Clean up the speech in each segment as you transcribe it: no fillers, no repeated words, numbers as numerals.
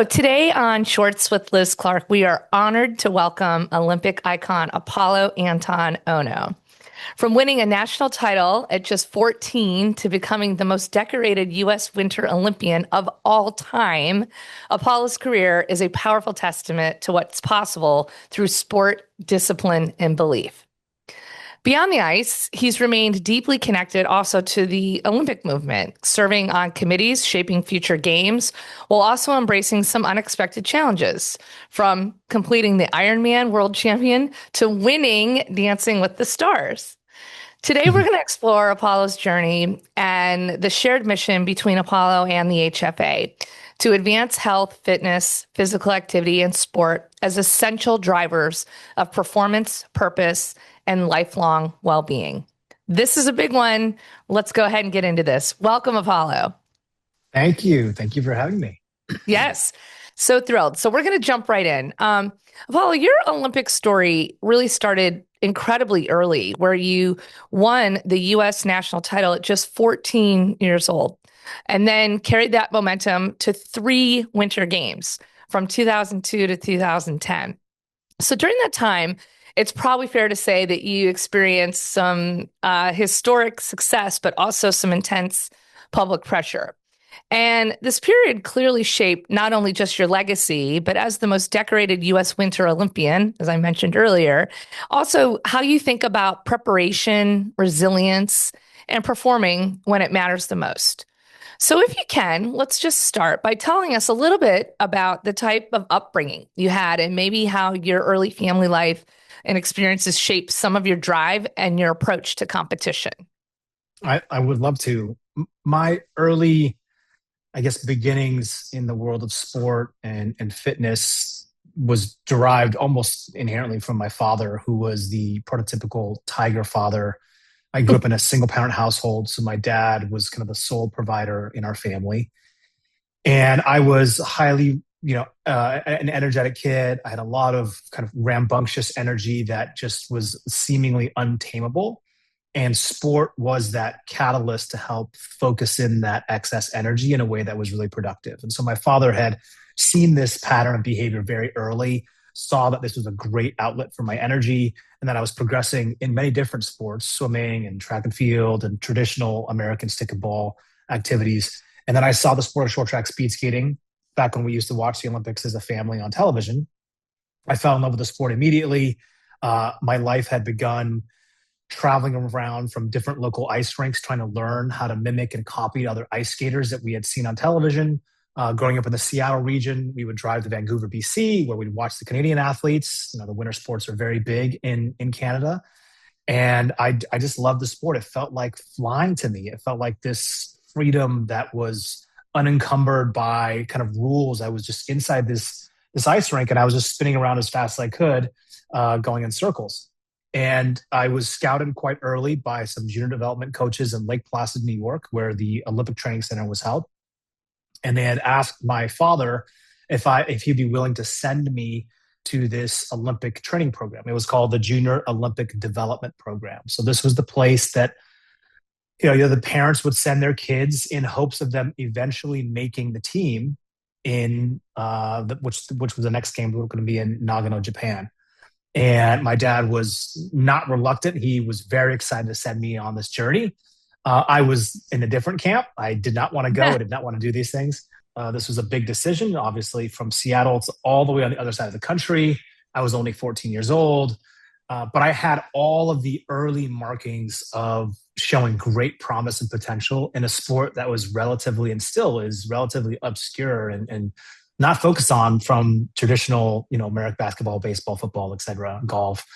So today on Shorts with Liz Clark, we are honored to welcome Olympic icon Apolo Anton Ohno. From winning a national title at just 14 to becoming the most decorated U.S. Winter Olympian of all time, Apolo's career is a powerful testament to what's possible through sport, discipline, and belief. Beyond the ice, he's remained deeply connected also to the Olympic movement, serving on committees shaping future games, while also embracing some unexpected challenges, from completing the Ironman World Champion to winning Dancing with the Stars. Today, we're going to explore Apolo's journey and the shared mission between Apolo and the HFA to advance health, fitness, physical activity, and sport as essential drivers of performance, purpose, and lifelong well-being. This is a big one. Let's go ahead and get into this. Welcome, Apolo. Thank you. Thank you for having me. Yes, so thrilled. So we're going to jump right in. Apolo, your Olympic story really started incredibly early, where you won the U.S. national title at just 14 years old, and then carried that momentum to 3 Winter Games from 2002 to 2010. So during that time, it's probably fair to say that you experienced some historic success, but also some intense public pressure. And this period clearly shaped not only just your legacy, but as the most decorated U.S. Winter Olympian, as I mentioned earlier, also how you think about preparation, resilience, and performing when it matters the most. So if you can, let's just start by telling us a little bit about the type of upbringing you had and maybe how your early family life and experiences shaped some of your drive and your approach to competition. I would love to. My early, I guess, beginnings in the world of sport and fitness was derived almost inherently from my father, who was the prototypical tiger father. I grew up in a single parent household, so my dad was kind of the sole provider in our family. And I was highly, an energetic kid. I had a lot of kind of rambunctious energy that just was seemingly untamable. And sport was that catalyst to help focus in that excess energy in a way that was really productive. And so my father had seen this pattern of behavior very early, saw that this was a great outlet for my energy, and that I was progressing in many different sports, swimming and track and field and traditional American stick and ball activities. And then I saw the sport of short track speed skating back when we used to watch the Olympics as a family on television. I fell in love with the sport immediately. My life had begun traveling around from different local ice rinks, trying to learn how to mimic and copy other ice skaters that we had seen on television. Growing up in the Seattle region, we would drive to Vancouver, BC, where we'd watch the Canadian athletes. The winter sports are very big in Canada. And I just loved the sport. It felt like flying to me. It felt like this freedom that was unencumbered by kind of rules. I was just inside this ice rink, and I was just spinning around as fast as I could, going in circles. And I was scouted quite early by some junior development coaches in Lake Placid, New York, where the Olympic Training Center was held. And they had asked my father if he'd be willing to send me to this Olympic training program. It was called the Junior Olympic Development Program. So this was the place that the parents would send their kids in hopes of them eventually making the team in which was the next game going to be in Nagano, Japan. And my dad was not reluctant. He was very excited to send me on this journey. I was in a different camp. I did not want to go. I did not want to do these things. This was a big decision, obviously, from Seattle to all the way on the other side of the country. I was only 14 years old, but I had all of the early markings of showing great promise and potential in a sport that was relatively, and still is relatively, obscure and not focused on from traditional, American basketball, baseball, football, etc., golf.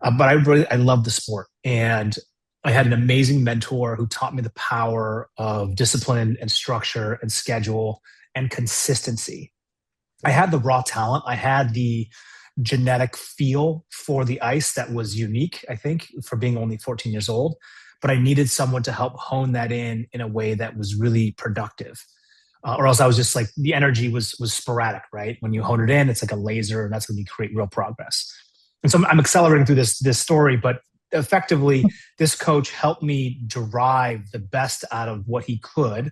But I loved the sport. And I had an amazing mentor who taught me the power of discipline and structure and schedule and consistency. I had the raw talent. I had the genetic feel for the ice that was unique, I think, for being only 14 years old. But I needed someone to help hone that in a way that was really productive. Or else I was just like, the energy was sporadic, right? When you hone it in, it's like a laser, and that's when you create real progress. And so I'm accelerating through this story, but effectively, this coach helped me derive the best out of what he could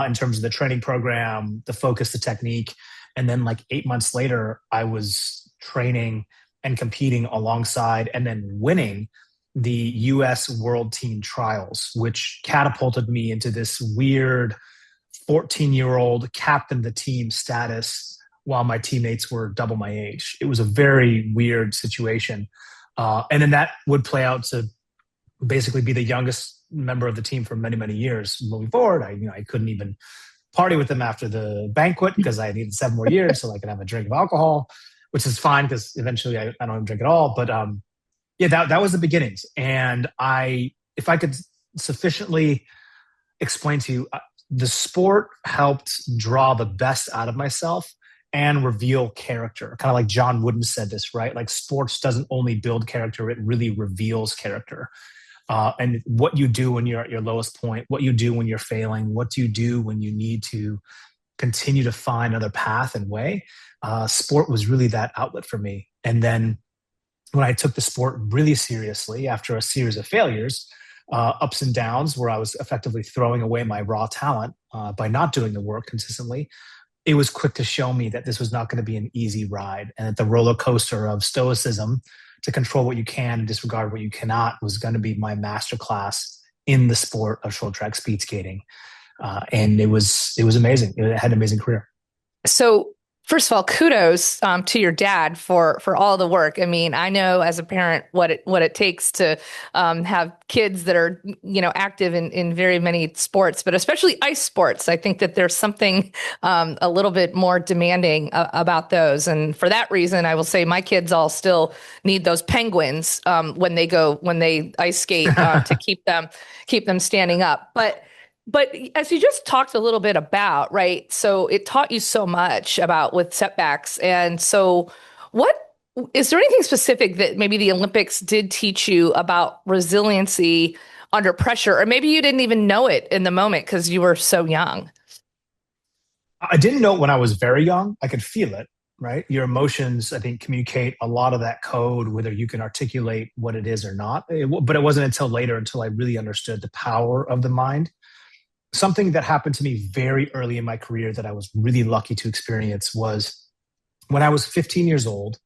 in terms of the training program, the focus, the technique, And then like 8 months later, I was training and competing alongside and then winning the US World Team Trials, which catapulted me into this weird 14-year-old captain of the team status while my teammates were double my age. It was a very weird situation. And then that would play out to basically be the youngest member of the team for many, many years moving forward. I couldn't even party with them after the banquet because I needed 7 more years so I could have a drink of alcohol, which is fine because eventually I don't drink at all. But yeah, that was the beginnings. And if I could sufficiently explain to you, the sport helped draw the best out of myself and reveal character. Kind of like John Wooden said this, right? Like sports doesn't only build character, it really reveals character. And what you do when you're at your lowest point, what you do when you're failing, what do you do when you need to continue to find another path and way. Sport was really that outlet for me. And then when I took the sport really seriously after a series of failures, ups and downs, where I was effectively throwing away my raw talent by not doing the work consistently, it was quick to show me that this was not going to be an easy ride, and that the roller coaster of stoicism to control what you can and disregard what you cannot was going to be my masterclass in the sport of short track speed skating. And it was amazing. It had an amazing career. So first of all, kudos to your dad for all the work. I mean, I know as a parent what it takes to have kids that are active in very many sports, but especially ice sports. I think that there's something a little bit more demanding about those, and for that reason, I will say my kids all still need those penguins when they ice skate to keep them standing up, But as you just talked a little bit about, right? So it taught you so much about with setbacks. And so is there anything specific that maybe the Olympics did teach you about resiliency under pressure? Or maybe you didn't even know it in the moment because you were so young. I didn't know it when I was very young. I could feel it, right? Your emotions, I think, communicate a lot of that code, whether you can articulate what it is or not. But it wasn't until later, until I really understood the power of the mind. Something that happened to me very early in my career that I was really lucky to experience was when I was 15 years old,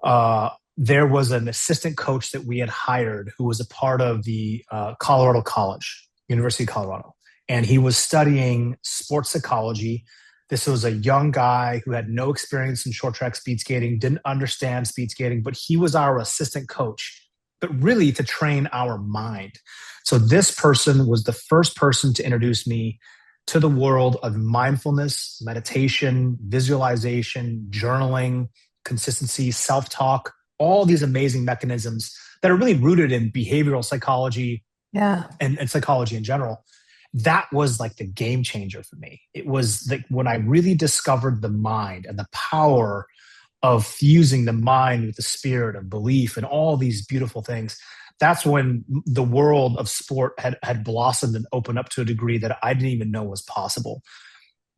there was an assistant coach that we had hired who was a part of the Colorado College, University of Colorado. And he was studying sports psychology. This was a young guy who had no experience in short track speed skating, didn't understand speed skating, but he was our assistant coach, but really to train our mind. So this person was the first person to introduce me to the world of mindfulness, meditation, visualization, journaling, consistency, self-talk, all these amazing mechanisms that are really rooted in behavioral psychology and psychology in general. That was like the game changer for me. It was like when I really discovered the mind and the power of fusing the mind with the spirit of belief and all these beautiful things. That's when the world of sport had blossomed and opened up to a degree that I didn't even know was possible.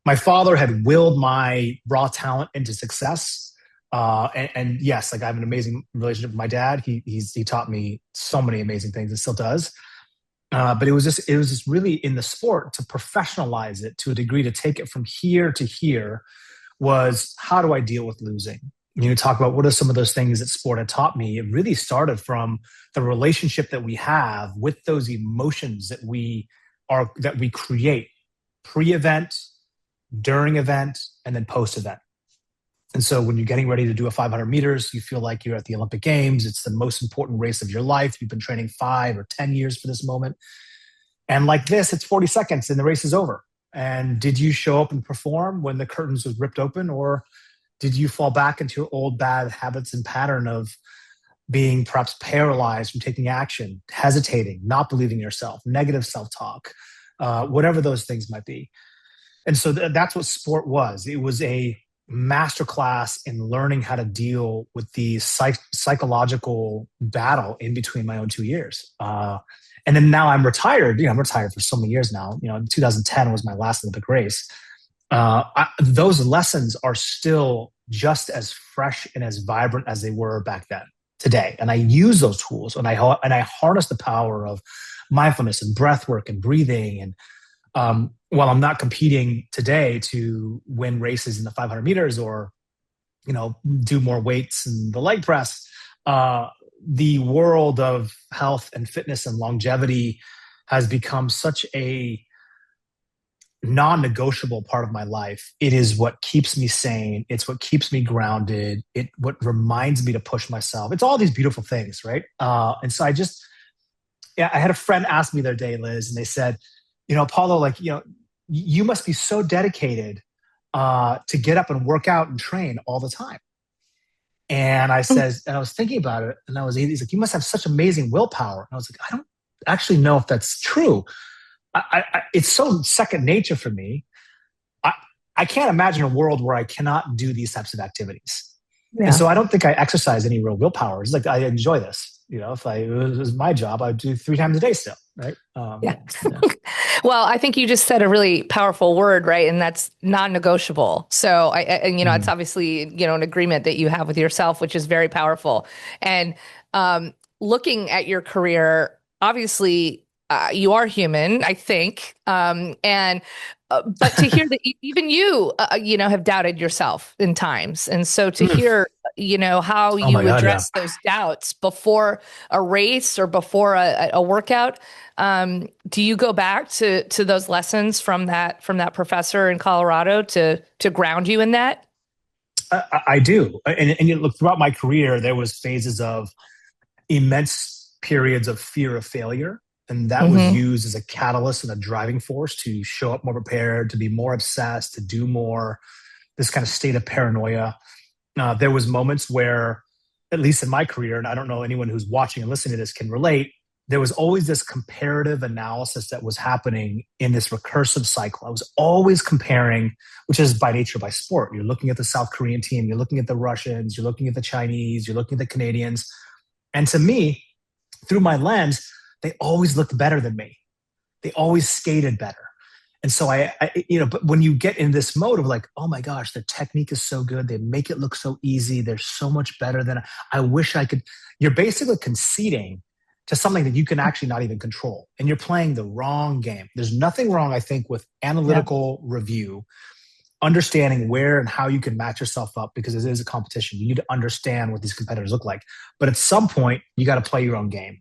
My father had willed my raw talent into success. And yes, like I have an amazing relationship with my dad. He taught me so many amazing things and still does. But it was just really in the sport to professionalize it to a degree, to take it from here to here, was how do I deal with losing? You talk about what are some of those things that sport had taught me. It really started from the relationship that we have with those emotions that we create pre-event, during event, and then post-event. And so when you're getting ready to do a 500 meters, you feel like you're at the Olympic Games. It's the most important race of your life. You've been training 5 or 10 years for this moment. And like this, it's 40 seconds and the race is over. And did you show up and perform when the curtains was ripped open, or did you fall back into your old bad habits and pattern of being perhaps paralyzed from taking action, hesitating, not believing in yourself, negative self-talk, whatever those things might be? And so that's what sport was. It was a masterclass in learning how to deal with the psychological battle in between my own 2 years. And then now I'm retired. I'm retired for so many years now. 2010 was my last Olympic race. Those lessons are still just as fresh and as vibrant as they were back then today. And I use those tools and I harness the power of mindfulness and breath work and breathing and while I'm not competing today to win races in the 500 meters or, do more weights in the leg press, the world of health and fitness and longevity has become such a non-negotiable part of my life. It is what keeps me sane. It's what keeps me grounded. What reminds me to push myself. It's all these beautiful things, right? And so yeah, I had a friend ask me the other day, Liz, and they said, Apollo, you must be so dedicated to get up and work out and train all the time. And I says, and I was thinking about it, and he's like, you must have such amazing willpower. And I was like, I don't actually know if that's true. It's so second nature for me. I can't imagine a world where I cannot do these types of activities. Yeah. And so I don't think I exercise any real willpower. It's like, I enjoy this. If it was my job, I'd do 3 times a day still. Right. Yeah. Well, I think you just said a really powerful word, right? And that's non-negotiable. So it's obviously, an agreement that you have with yourself, which is very powerful. And looking at your career, obviously, you are human, I think. But to hear that even you, have doubted yourself in times. And so to hear, how you address those doubts before a race or before a workout, do you go back to those lessons from that professor in Colorado to ground you in that? I do. And you look, throughout my career, there was phases of immense periods of fear of failure. And that was used as a catalyst and a driving force to show up more prepared, to be more obsessed, to do more, this kind of state of paranoia. There was moments where, at least in my career, and I don't know anyone who's watching and listening to this can relate, there was always this comparative analysis that was happening in this recursive cycle. I was always comparing, which is by nature by sport. You're looking at the South Korean team, you're looking at the Russians, you're looking at the Chinese, you're looking at the Canadians. And to me, through my lens, they always looked better than me. They always skated better. And so but when you get in this mode of like, oh my gosh, their technique is so good. They make it look so easy. They're so much better than I wish I could. You're basically conceding to something that you can actually not even control. And you're playing the wrong game. There's nothing wrong, I think, with analytical review, understanding where and how you can match yourself up, because it is a competition. You need to understand what these competitors look like. But at some point, you got to play your own game.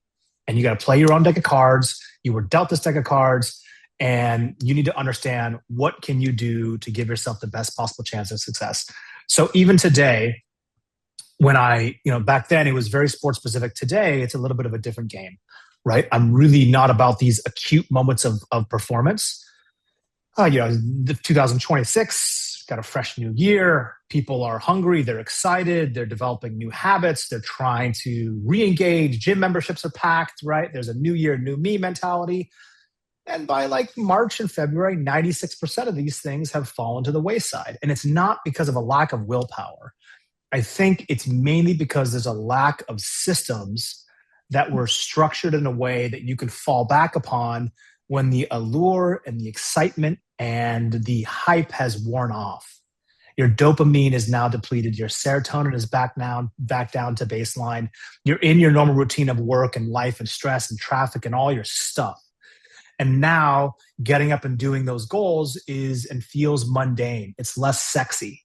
And you got to play your own deck of cards. You were dealt this deck of cards, and you need to understand what can you do to give yourself the best possible chance of success. So even today, when back then it was very sports specific. Today, it's a little bit of a different game, right? I'm really not about these acute moments of performance. The 2026, got a fresh new year. People are hungry. They're excited. They're developing new habits. They're trying to re-engage. Gym memberships are packed, right? There's a new year, new me mentality. And by March and February, 96% of these things have fallen to the wayside. And it's not because of a lack of willpower. I think it's mainly because there's a lack of systems that were structured in a way that you can fall back upon when the allure and the excitement and the hype has worn off. Your dopamine is now depleted. Your serotonin is back down to baseline. You're in your normal routine of work and life and stress and traffic and all your stuff. And now getting up and doing those goals is and feels mundane. It's less sexy.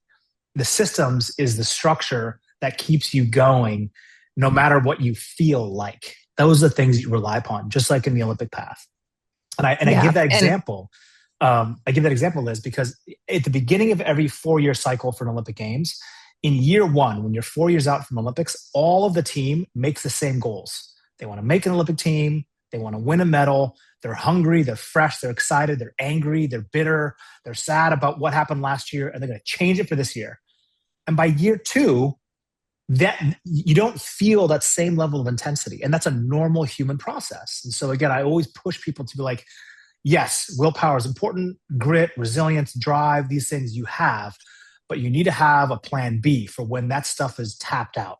The systems is the structure that keeps you going no matter what you feel like. Those are the things you rely upon, just like in the Olympic path. And I give that example. I give that example, Liz, because at the beginning of every 4-year cycle for an Olympic Games, in year 1, when you're 4 years out from Olympics, all of the team makes the same goals. They want to make an Olympic team. They want to win a medal. They're hungry. They're fresh. They're excited. They're angry. They're bitter. They're sad about what happened last year, and they're going to change it for this year. And by year 2, that you don't feel that same level of intensity. And that's a normal human process. And so again, I always push people to be like, yes, willpower is important, grit, resilience, drive, these things you have, but you need to have a plan B for when that stuff is tapped out,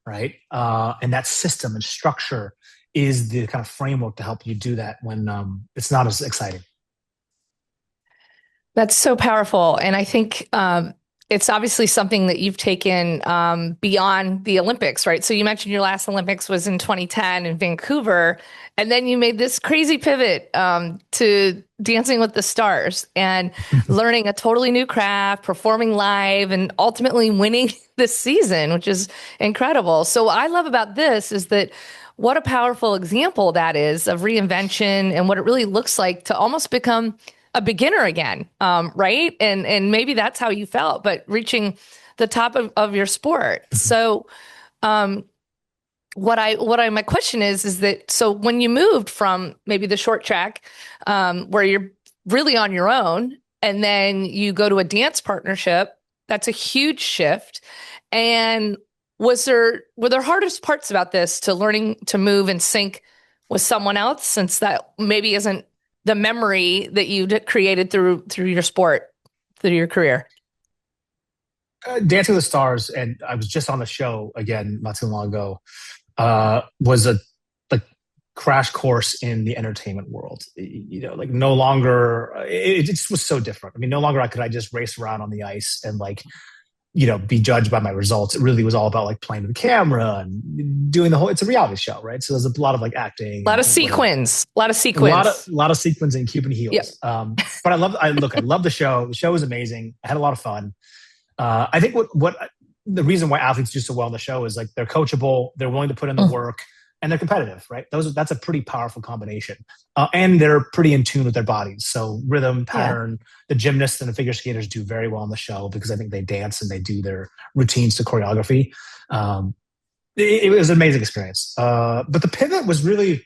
right? And that system and structure is the kind of framework to help you do that when it's not as exciting. That's so powerful. And I think it's obviously something that you've taken beyond the Olympics, right? So you mentioned your last Olympics was in 2010 in Vancouver, and then you made this crazy pivot to Dancing with the Stars and learning a totally new craft, performing live, and ultimately winning this season, which is incredible. So what I love about this is that what a powerful example that is of reinvention and what it really looks like to almost become a beginner again, right? And maybe that's how you felt, but reaching the top of your sport. So, my question is that so when you moved from maybe the short track, where you're really on your own, and then you go to a dance partnership, that's a huge shift. And were there hardest parts about this to learning to move and sync with someone else, since that maybe isn't the memory that you created through your sport, through your career? Dancing with the Stars, and I was just on the show again not too long ago, was a like crash course in the entertainment world. Like no longer, it just was so different. I mean, no longer could I just race around on the ice and be judged by my results. It really was all about like playing with the camera and doing the whole, it's a reality show, right? So there's a lot of like acting, A lot of sequins, a lot of sequins, a lot of sequins and Cuban heels. Yep. But I love the show. The show was amazing. I had a lot of fun. I think what the reason why athletes do so well in the show is like they're coachable, they're willing to put in the work, and they're competitive, right? That's a pretty powerful combination. And they're pretty in tune with their bodies. So rhythm, pattern, the gymnasts and the figure skaters do very well on the show because I think they dance and they do their routines to choreography. It was an amazing experience. But the pivot was really,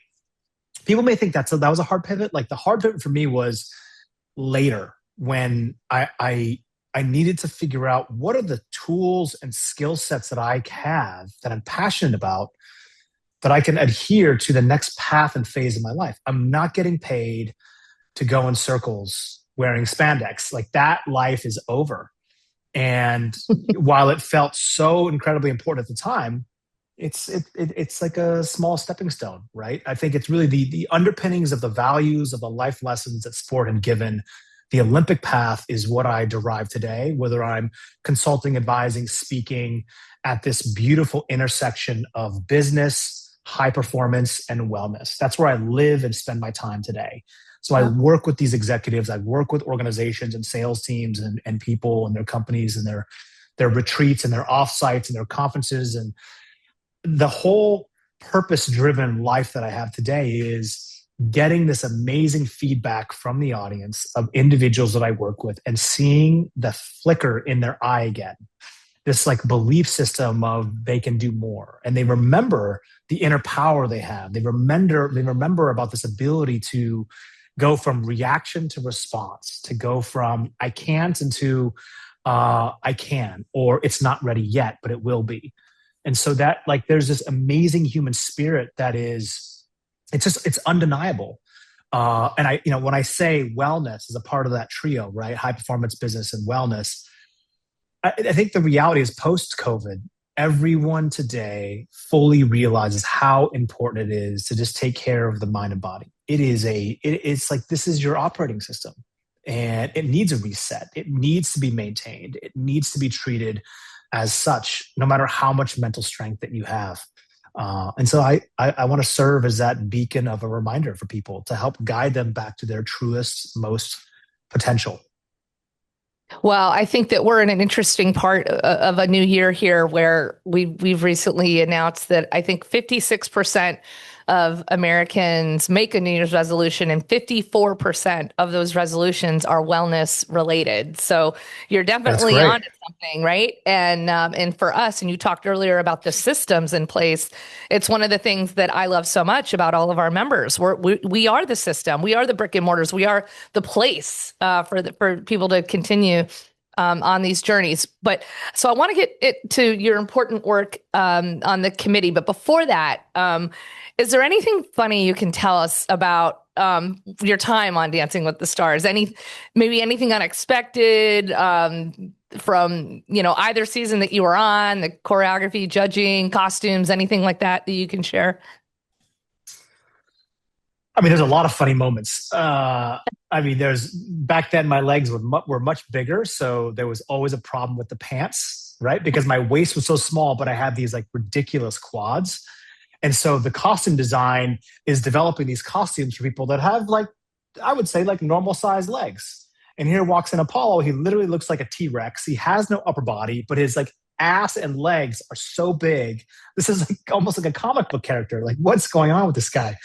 people may think that was a hard pivot. Like the hard pivot for me was later when I needed to figure out what are the tools and skill sets that I have that I'm passionate about that I can adhere to the next path and phase of my life. I'm not getting paid to go in circles wearing spandex. Like that life is over. And while it felt so incredibly important at the time, it's like a small stepping stone, right? I think it's really the underpinnings of the values of the life lessons that sport had given. The Olympic path is what I derive today, whether I'm consulting, advising, speaking at this beautiful intersection of business, high performance, and wellness. That's where I live and spend my time today. So I work with these executives, I work with organizations and sales teams and people and their companies and their retreats and their offsites and their conferences. And the whole purpose-driven life that I have today is getting this amazing feedback from the audience of individuals that I work with and seeing the flicker in their eye again. This like belief system of they can do more. And they remember the inner power they have. They remember about this ability to go from reaction to response, to go from I can't into I can, or it's not ready yet, but it will be. And so that like there's this amazing human spirit that is, it's undeniable. And when I say wellness is a part of that trio, right? High performance business and wellness. I think the reality is post-COVID, everyone today fully realizes how important it is to just take care of the mind and body. It's like this is your operating system and it needs a reset. It needs to be maintained. It needs to be treated as such, no matter how much mental strength that you have. And so I want to serve as that beacon of a reminder for people to help guide them back to their truest, most potential. Well, I think that we're in an interesting part of a new year here where we've recently announced that I think 56% of Americans make a New Year's resolution and 54% of those resolutions are wellness related. So you're definitely on to something, right? And for us, and you talked earlier about the systems in place, it's one of the things that I love so much about all of our members. We are the system. We are the brick and mortars. We are the place for people to continue on these journeys. But so I want to get it to your important work on the committee. But before that, is there anything funny you can tell us about your time on Dancing with the Stars? Maybe anything unexpected from either season that you were on, the choreography, judging, costumes, anything like that you can share? I mean, there's a lot of funny moments. I mean, there's back then my legs were much bigger, so there was always a problem with the pants, right? Because my waist was so small, but I had these like ridiculous quads. And so the costume design is developing these costumes for people that have like, I would say like normal sized legs. And here walks in Apollo. He literally looks like a T-Rex. He has no upper body, but his like ass and legs are so big. This is like almost like a comic book character. Like, what's going on with this guy?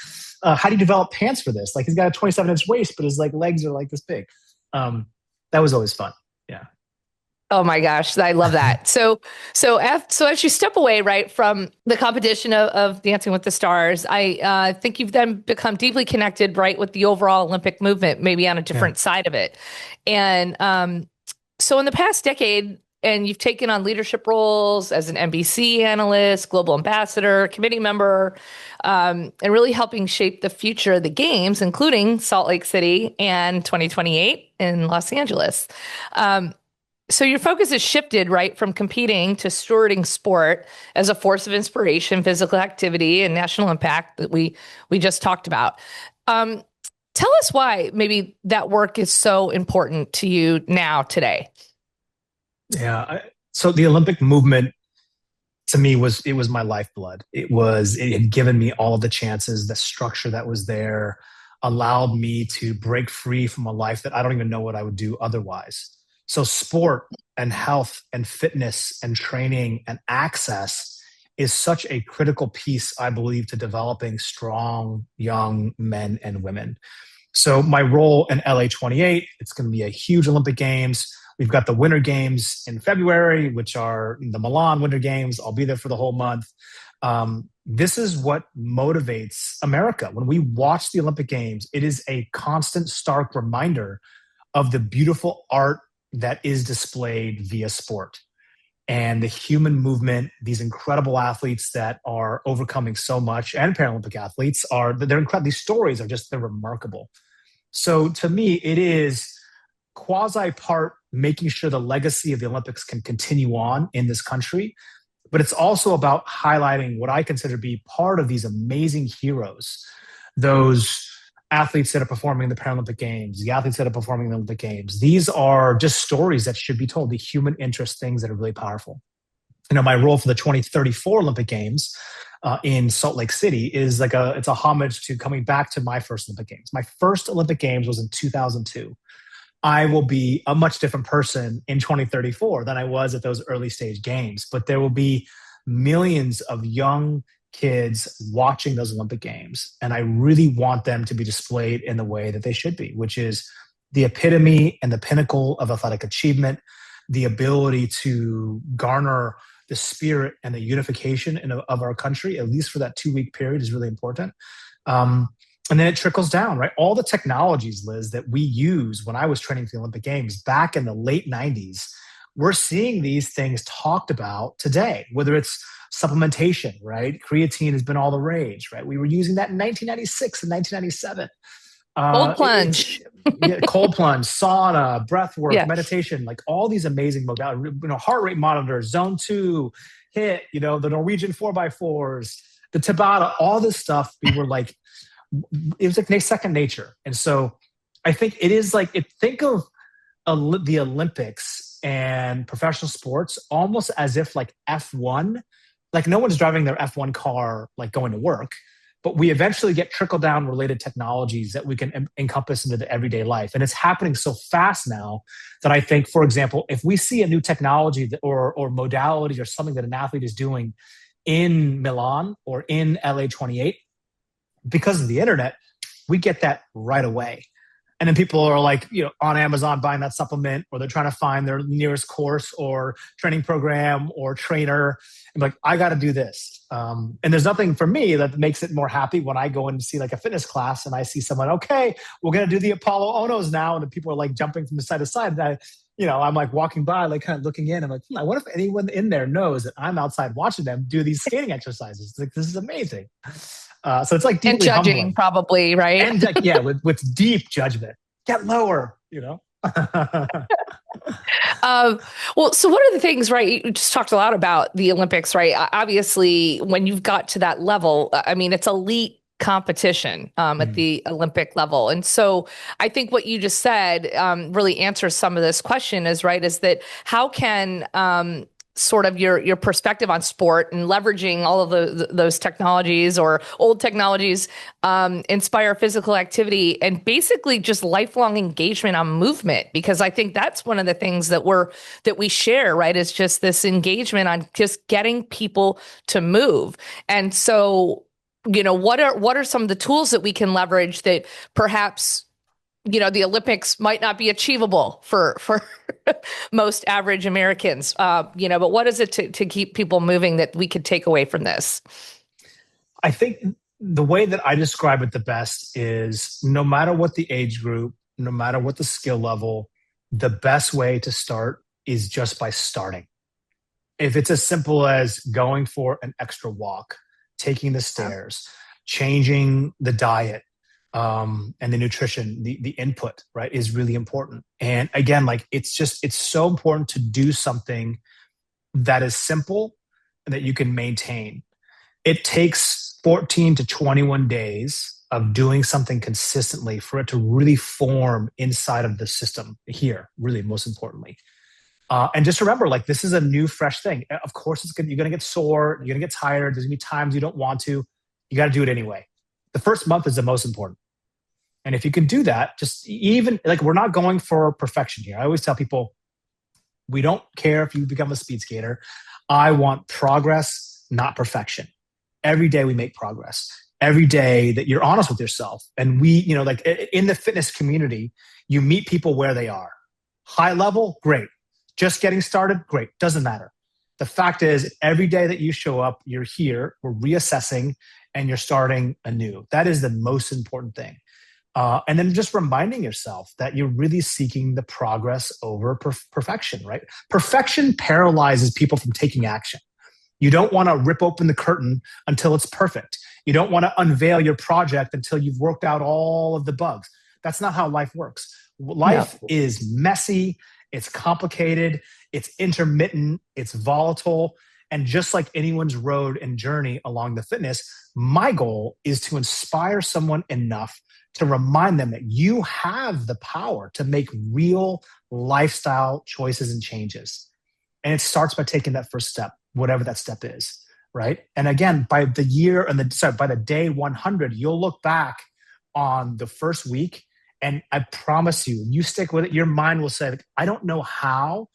How do you develop pants for this? Like, he's got a 27-inch waist, but his like legs are like this big. Um, that was always fun. Yeah. Oh my gosh, I love that. So as you step away, right, from the competition of Dancing with the Stars, I think you've then become deeply connected, right, with the overall Olympic movement, maybe on a Yeah. different side of it. And so in the past decade, and you've taken on leadership roles as an NBC analyst, global ambassador, committee member, and really helping shape the future of the games, including Salt Lake City and 2028 in Los Angeles. So your focus has shifted, right, from competing to stewarding sport as a force of inspiration, physical activity, and national impact that we just talked about. Um, Tell us why maybe that work is so important to you now today. Yeah. So the Olympic movement to me was my lifeblood. It had given me all of the chances, the structure that was there allowed me to break free from a life that I don't even know what I would do otherwise. So sport and health and fitness and training and access is such a critical piece, I believe, to developing strong young men and women. So my role in LA 28, it's going to be a huge Olympic Games. We've got the Winter Games in February, which are the Milan Winter Games. I'll be there for the whole month. This is what motivates America. When we watch the Olympic Games, it is a constant, stark reminder of the beautiful art that is displayed via sport and the human movement. These incredible athletes that are overcoming so much, and Paralympic athletes they're incredible. These stories are just, they're remarkable. So to me, it is quasi part making sure the legacy of the Olympics can continue on in this country, but it's also about highlighting what I consider to be part of these amazing heroes, those athletes that are performing in the Paralympic Games, the athletes that are performing in the Olympic Games. These are just stories that should be told, the human interest things that are really powerful. You know, my role for the 2034 Olympic Games in Salt Lake City is it's a homage to coming back to my first Olympic Games. My first Olympic Games was in 2002. I will be a much different person in 2034 than I was at those early stage games, but there will be millions of young kids watching those Olympic Games. And I really want them to be displayed in the way that they should be, which is the epitome and the pinnacle of athletic achievement, the ability to garner the spirit and the unification of our country, at least for that 2-week period, is really important. And then it trickles down, right? All the technologies, Liz, that we use when I was training for the Olympic Games back in the late 90s, we're seeing these things talked about today, whether it's supplementation, right? Creatine has been all the rage, right? We were using that in 1996 and 1997. Cold plunge. Cold plunge, sauna, breath work, Yeah. meditation, like all these amazing modalities, heart rate monitors, zone 2, HIIT, the Norwegian 4x4s, the Tabata, all this stuff. We were like, it was like second nature. And so I think it is like, think of the Olympics and professional sports almost as if like F1, like no one's driving their F1 car, like going to work, but we eventually get trickle down related technologies that we can encompass into the everyday life. And it's happening so fast now that I think, for example, if we see a new technology or modality or something that an athlete is doing in Milan or in LA 28, because of the internet, we get that right away. And then people are like, on Amazon buying that supplement, or they're trying to find their nearest course or training program or trainer. I'm like, I got to do this. And there's nothing for me that makes it more happy when I go in to see like a fitness class and I see someone, okay, we're going to do the Apolo Ohnos now. And the people are like jumping from side to side. And I'm like walking by, like kind of looking in. I'm like, I wonder if anyone in there knows that I'm outside watching them do these skating exercises. It's like, this is amazing. So it's like deeply And judging, humbling. probably, right? And with deep judgment. Get lower, Well, so what are the things, right? You just talked a lot about the Olympics, right? Obviously, when you've got to that level, I mean, it's elite competition at the Olympic level. And so I think what you just said really answers some of this question is that how can sort of your perspective on sport and leveraging all of those technologies or old technologies inspire physical activity and basically just lifelong engagement on movement, because I think that's one of the things that we share, right? Is just this engagement on just getting people to move. And so, what are some of the tools that we can leverage that perhaps the Olympics might not be achievable for most average Americans, but what is it to keep people moving that we could take away from this? I think the way that I describe it the best is no matter what the age group, no matter what the skill level, the best way to start is just by starting. If it's as simple as going for an extra walk, taking the stairs, changing the diet, and the nutrition, the input, right, is really important. And again, it's so important to do something that is simple and that you can maintain. It takes 14 to 21 days of doing something consistently for it to really form inside of the system here, really, most importantly. And just remember, this is a new, fresh thing. Of course, you're going to get sore. You're going to get tired. There's going to be times you don't want to. You got to do it anyway. The first month is the most important. And if you can do that, just even we're not going for perfection here. I always tell people, we don't care if you become a speed skater. I want progress, not perfection. Every day we make progress. Every day that you're honest with yourself. And we, in the fitness community, you meet people where they are. High level, great. Just getting started, great. Doesn't matter. The fact is, every day that you show up, you're here, we're reassessing, and you're starting anew. That is the most important thing. And then just reminding yourself that you're really seeking the progress over perfection, right? Perfection paralyzes people from taking action. You don't want to rip open the curtain until it's perfect. You don't want to unveil your project until you've worked out all of the bugs. That's not how life works. Life is messy. It's complicated. It's intermittent. It's volatile. And just like anyone's road and journey along the fitness, my goal is to inspire someone enough to remind them that you have the power to make real lifestyle choices and changes. And it starts by taking that first step, whatever that step is, right? And again, by the day 100, you'll look back on the first week, and I promise you stick with it, your mind will say, I don't know how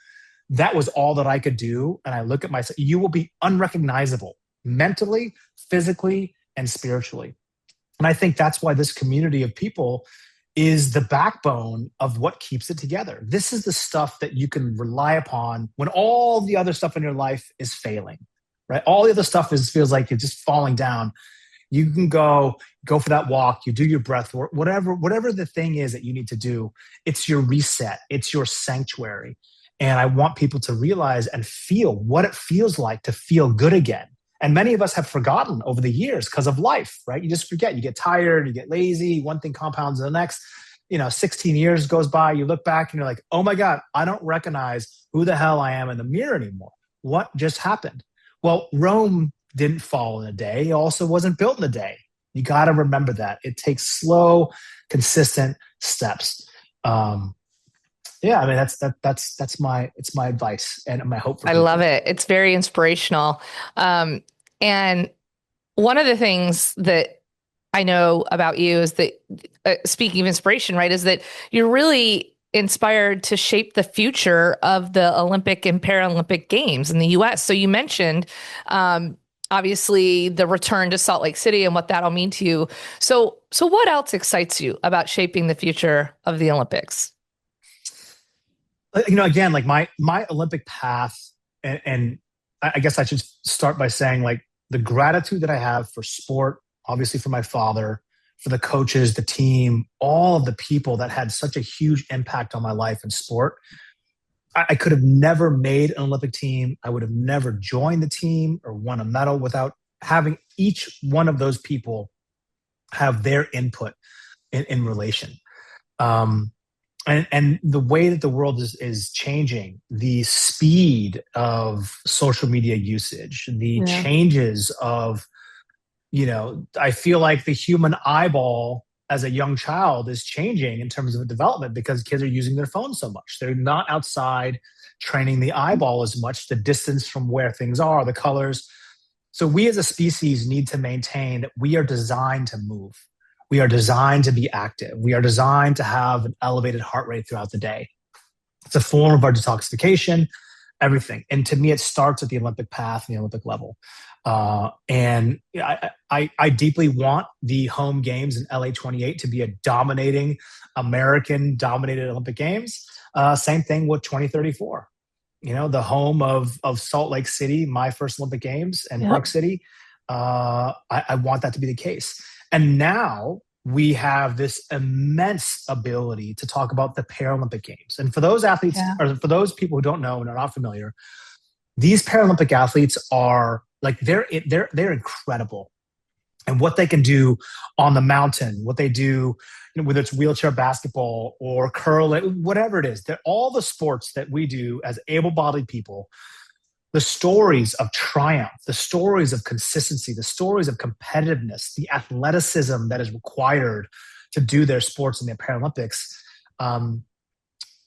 that was all that I could do. And I look at myself, you will be unrecognizable mentally, physically, and spiritually. And I think that's why this community of people is the backbone of what keeps it together. This is the stuff that you can rely upon when all the other stuff in your life is failing, right? All the other stuff feels like it's just falling down. You can go for that walk, you do your breath work, whatever the thing is that you need to do. It's your reset. It's your sanctuary. And I want people to realize and feel what it feels like to feel good again. And many of us have forgotten over the years because of life, right? You just forget. You get tired, you get lazy, one thing compounds the next. 16 years goes by, you look back and you're like, oh my God, I don't recognize who the hell I am in the mirror anymore. What just happened? Well, Rome didn't fall in a day. It also wasn't built in a day. You got to remember that. It takes slow, consistent steps. That's my advice and my hope for people. I love it. It's very inspirational. And one of the things that I know about you is that, speaking of inspiration, right, is that you're really inspired to shape the future of the Olympic and Paralympic Games in the U.S. So you mentioned, obviously, the return to Salt Lake City and what that'll mean to you. So what else excites you about shaping the future of the Olympics? Again, my Olympic path, and I guess I should start by saying the gratitude that I have for sport, obviously for my father, for the coaches, the team, all of the people that had such a huge impact on my life in sport. I could have never made an Olympic team. I would have never joined the team or won a medal without having each one of those people have their input in relation. And the way that the world is changing, the speed of social media usage, the changes of I feel like the human eyeball as a young child is changing in terms of development because kids are using their phones so much. They're not outside training the eyeball as much, the distance from where things are, the colors. So we as a species need to maintain that we are designed to move. We are designed to be active. We are designed to have an elevated heart rate throughout the day. It's a form of our detoxification, everything. And to me, it starts at the Olympic path and the Olympic level. I deeply want the home games in LA 28 to be a dominating American dominated Olympic Games. Same thing with 2034. The home of Salt Lake City, my first Olympic Games, and Park City. I want that to be the case. And now we have this immense ability to talk about the Paralympic Games. And for those athletes, or for those people who don't know and are not familiar, these Paralympic athletes are like, they're incredible. And what they can do on the mountain, what they do, whether it's wheelchair basketball or curling, whatever it is, all the sports that we do as able-bodied people, the stories of triumph, the stories of consistency, the stories of competitiveness, the athleticism that is required to do their sports in the Paralympics.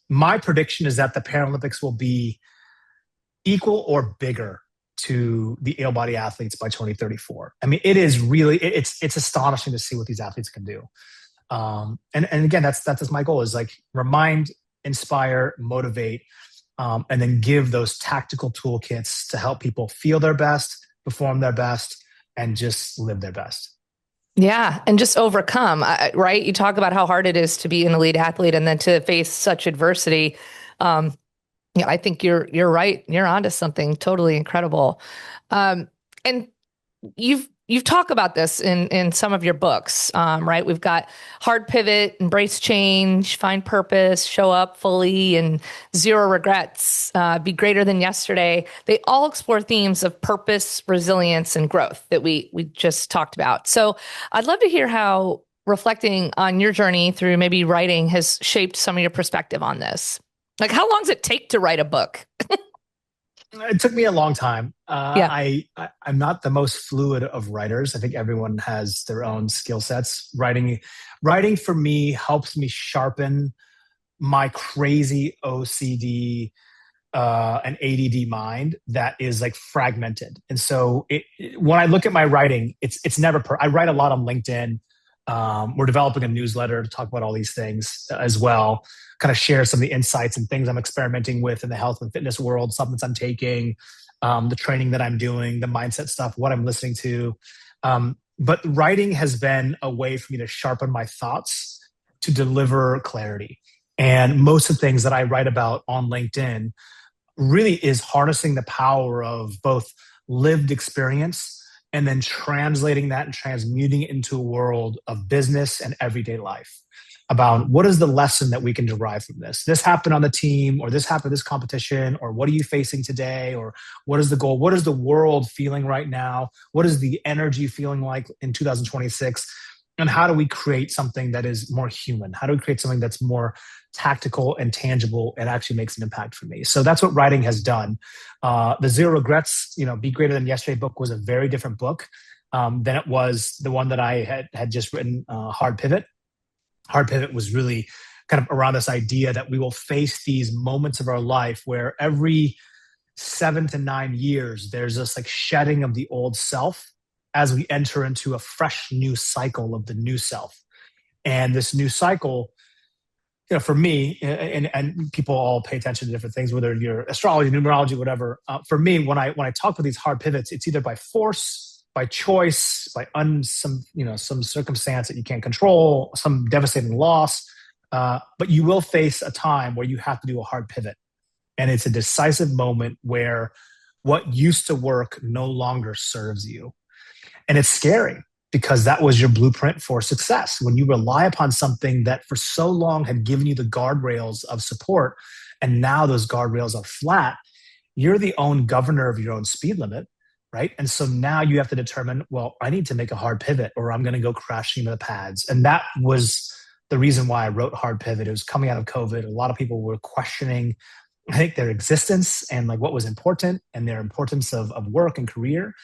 My prediction is that the Paralympics will be equal or bigger to the able-bodied athletes by 2034. I mean, it is really, it's astonishing to see what these athletes can do. And again, that's my goal, is like remind, inspire, motivate, and then give those tactical toolkits to help people feel their best, perform their best, and just live their best. Yeah. And just overcome, right? You talk about how hard it is to be an elite athlete and then to face such adversity. Yeah, I think you're right. You're onto something totally incredible. And you've talked about this in some of your books, right? We've got Hard Pivot, Embrace Change, Find Purpose, Show Up Fully, and Zero Regrets, Be Greater Than Yesterday. They all explore themes of purpose, resilience, and growth that we just talked about. So I'd love to hear how reflecting on your journey through maybe writing has shaped some of your perspective on this. Like, how long does it take to write a book? It took me a long time. Yeah. I'm not the most fluid of writers. I think everyone has their own skill sets. Writing for me helps me sharpen my crazy OCD and ADD mind that is like fragmented. And so when I look at my writing, it's never I write a lot on LinkedIn. We're developing a newsletter to talk about all these things as well, kind of share some of the insights and things I'm experimenting with in the health and fitness world, supplements I'm taking, the training that I'm doing, the mindset stuff, what I'm listening to. But writing has been a way for me to sharpen my thoughts, to deliver clarity. And most of the things that I write about on LinkedIn really is harnessing the power of both lived experience and then translating that and transmuting it into a world of business and everyday life, about what is the lesson that we can derive from this. This happened on the team, or this happened in this competition, or what are you facing today, or what is the goal? What is the world feeling right now? What is the energy feeling like in 2026? And how do we create something that is more human? How do we create something that's more tactical and tangible and actually makes an impact for me? So that's what writing has done. The Zero Regrets, Be Greater Than Yesterday book was a very different book than it was the one that I had just written, Hard Pivot. Hard Pivot was really kind of around this idea that we will face these moments of our life where every 7 to 9 years, there's this like shedding of the old self as we enter into a fresh new cycle of the new self. And this new cycle, for me, and people all pay attention to different things, whether you're astrology, numerology, whatever. For me, when I talk about these hard pivots, it's either by force, by choice, by some circumstance that you can't control, some devastating loss. But you will face a time where you have to do a hard pivot. And it's a decisive moment where what used to work no longer serves you. And it's scary because that was your blueprint for success. When you rely upon something that for so long had given you the guardrails of support, and now those guardrails are flat, you're the own governor of your own speed limit, right? And so now you have to determine, well, I need to make a hard pivot or I'm going to go crashing into the pads. And that was the reason why I wrote Hard Pivot. It was coming out of COVID. A lot of people were questioning, I think, their existence and like what was important and their importance of work and career.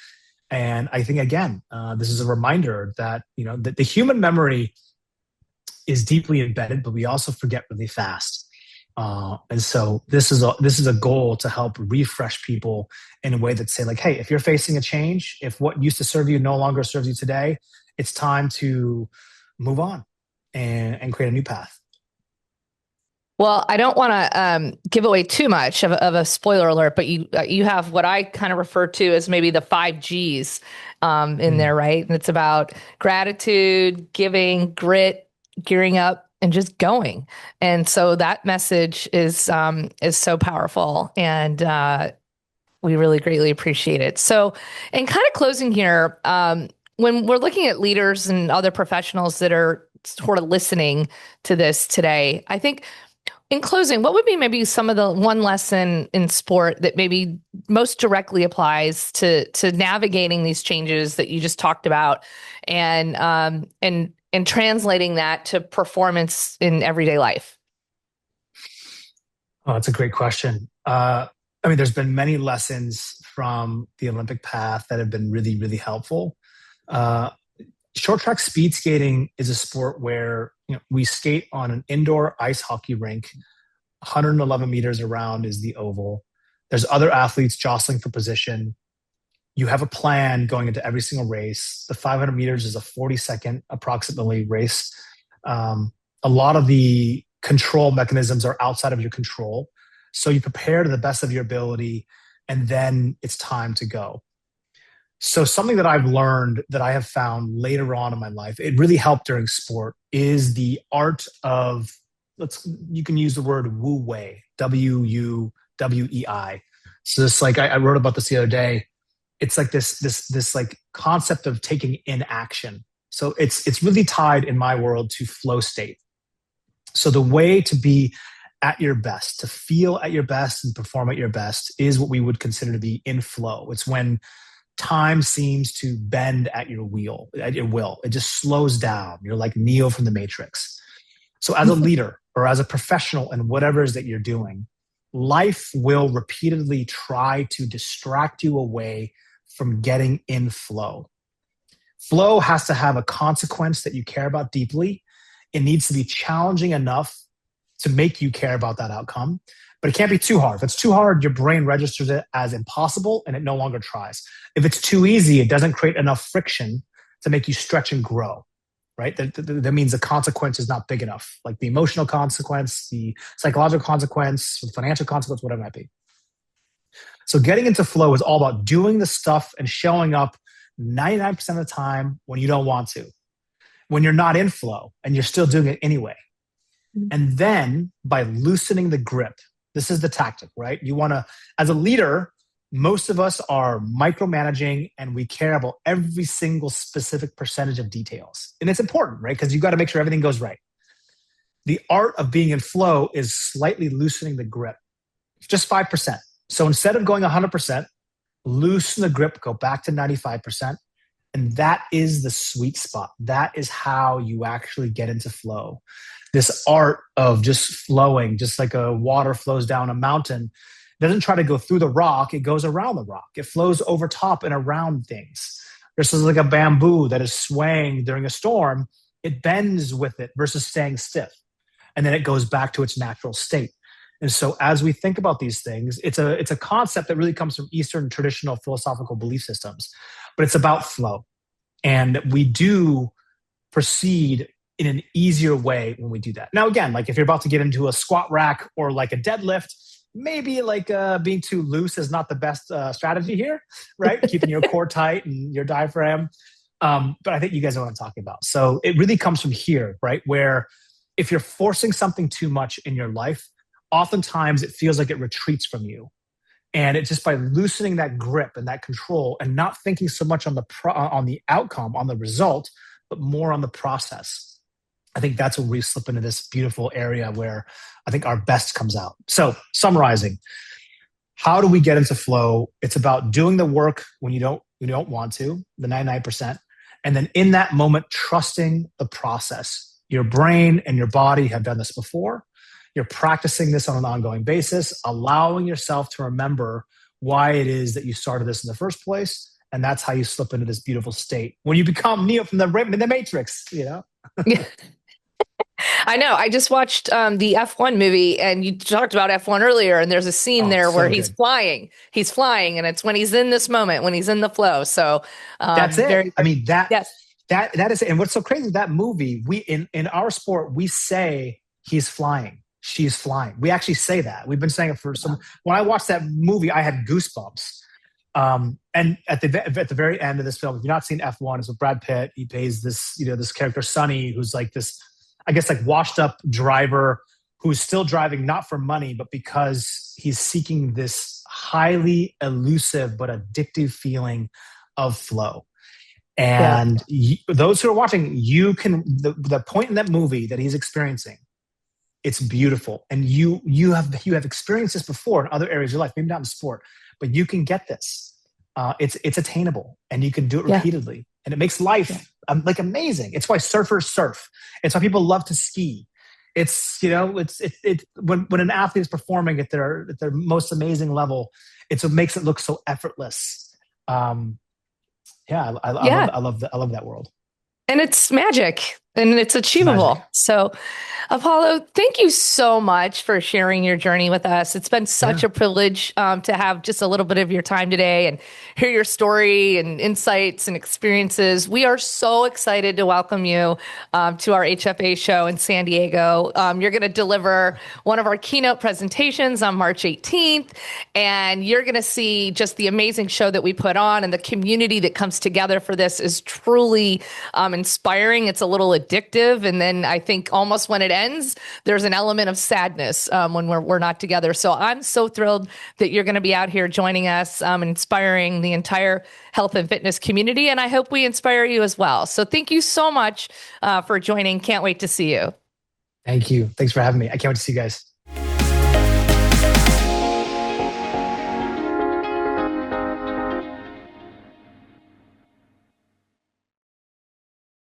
And I think, again, this is a reminder that, that the human memory is deeply embedded, but we also forget really fast. And so this is a goal to help refresh people in a way that say, like, hey, if you're facing a change, if what used to serve you no longer serves you today, it's time to move on and create a new path. Well, I don't want to give away too much of a spoiler alert, but you have what I kind of refer to as maybe the 5 Gs in there, right? And it's about gratitude, giving, grit, gearing up, and just going. And so that message is so powerful, and we really greatly appreciate it. So, in kind of closing here, when we're looking at leaders and other professionals that are sort of listening to this today, I think, in closing, what would be maybe some of the one lesson in sport that maybe most directly applies to navigating these changes that you just talked about, and translating that to performance in everyday life? Oh, that's a great question. There's been many lessons from the Olympic path that have been really, really helpful. Short track speed skating is a sport where we skate on an indoor ice hockey rink. 111 meters around is the oval. There's other athletes jostling for position. You have a plan going into every single race. The 500 meters is a 40-second approximately race. A lot of the control mechanisms are outside of your control. So you prepare to the best of your ability, and then it's time to go. So something that I've learned, that I have found later on in my life, it really helped during sport, is the art of, you can use the word Wu Wei, Wuwei. So this, like, I wrote about this the other day. It's like this like concept of taking in action. So it's really tied in my world to flow state. So the way to be at your best, to feel at your best and perform at your best, is what we would consider to be in flow. It's when time seems to bend at your will. It just slows down. You're like Neo from the Matrix. So as a leader or as a professional in whatever it is that you're doing, life will repeatedly try to distract you away from getting in flow. Flow has to have a consequence that you care about deeply. It needs to be challenging enough to make you care about that outcome, but it can't be too hard. If it's too hard, your brain registers it as impossible and it no longer tries. If it's too easy, it doesn't create enough friction to make you stretch and grow, right? That means the consequence is not big enough, like the emotional consequence, the psychological consequence, the financial consequence, whatever it might be. So getting into flow is all about doing the stuff and showing up 99% of the time when you don't want to, when you're not in flow and you're still doing it anyway. And then by loosening the grip, this is the tactic, right? You want to, as a leader, most of us are micromanaging and we care about every single specific percentage of details. And it's important, right? Because you've got to make sure everything goes right. The art of being in flow is slightly loosening the grip, just 5%. So instead of going 100%, loosen the grip, go back to 95%. And that is the sweet spot. That is how you actually get into flow. This art of just flowing, just like a water flows down a mountain, doesn't try to go through the rock, it goes around the rock. It flows over top and around things. Versus like a bamboo that is swaying during a storm, it bends with it versus staying stiff. And then it goes back to its natural state. And so as we think about these things, it's a concept that really comes from Eastern traditional philosophical belief systems, but it's about flow. And we do proceed in an easier way when we do that. Now, again, like if you're about to get into a squat rack or like a deadlift, maybe like being too loose is not the best strategy here, right? Keeping your core tight and your diaphragm. But I think you guys know what I'm talking about. So it really comes from here, right? Where if you're forcing something too much in your life, oftentimes it feels like it retreats from you. And it's just by loosening that grip and that control and not thinking so much on the outcome, on the result, but more on the process. I think that's where we slip into this beautiful area where I think our best comes out. So summarizing, how do we get into flow? It's about doing the work when you don't want to, the 99%. And then in that moment, trusting the process. Your brain and your body have done this before. You're practicing this on an ongoing basis, allowing yourself to remember why it is that you started this in the first place, And that's how you slip into this beautiful state when you become Neo from the Matrix, you know? I know. I just watched the F1 movie, and you talked about F1 earlier, and there's a scene Oh, there where so he's good. flying. He's flying, and it's when he's in this moment, when he's in the flow. So, That's it. very, I mean, yes, that is it. And what's so crazy with that movie, we in our sport, we say he's flying, she's flying. We actually say that. We've been saying it for some. When I watched that movie, I had goosebumps. And at the very end of this film, if you've not seen F1, it's with Brad Pitt. He plays this, this character Sonny, who's like this, I guess, like washed up driver who's still driving not for money, but because he's seeking this highly elusive but addictive feeling of flow. yeah, And those who are watching, you can the point in that movie that he's experiencing, it's beautiful, and you have experienced this before in other areas of your life, maybe not in sport, but you can get this. It's attainable, and you can do it yeah, repeatedly, and it makes yeah, life like amazing. It's why surfers surf. It's why people love to ski. It's when an athlete is performing at their most amazing level, it's what makes it look so effortless. Yeah, yeah. I love that world. And it's magic, and it's It's magic. achievable. So, Apollo, thank you so much for sharing your journey with us. It's been such Yeah. a privilege to have just a little bit of your time today and hear your story and insights and experiences. We are so excited to welcome you to our HFA show in San Diego. You're going to deliver one of our keynote presentations on March 18th, and you're going to see just the amazing show that we put on, and the community that comes together for this is truly inspiring. It's a little addictive. And then I think almost when it ends, there's an element of sadness when we're not together. So I'm so thrilled that you're going to be out here joining us, inspiring the entire health and fitness community. And I hope we inspire you as well. So thank you so much for joining. Can't wait to see you. Thank you. Thanks for having me. I can't wait to see you guys.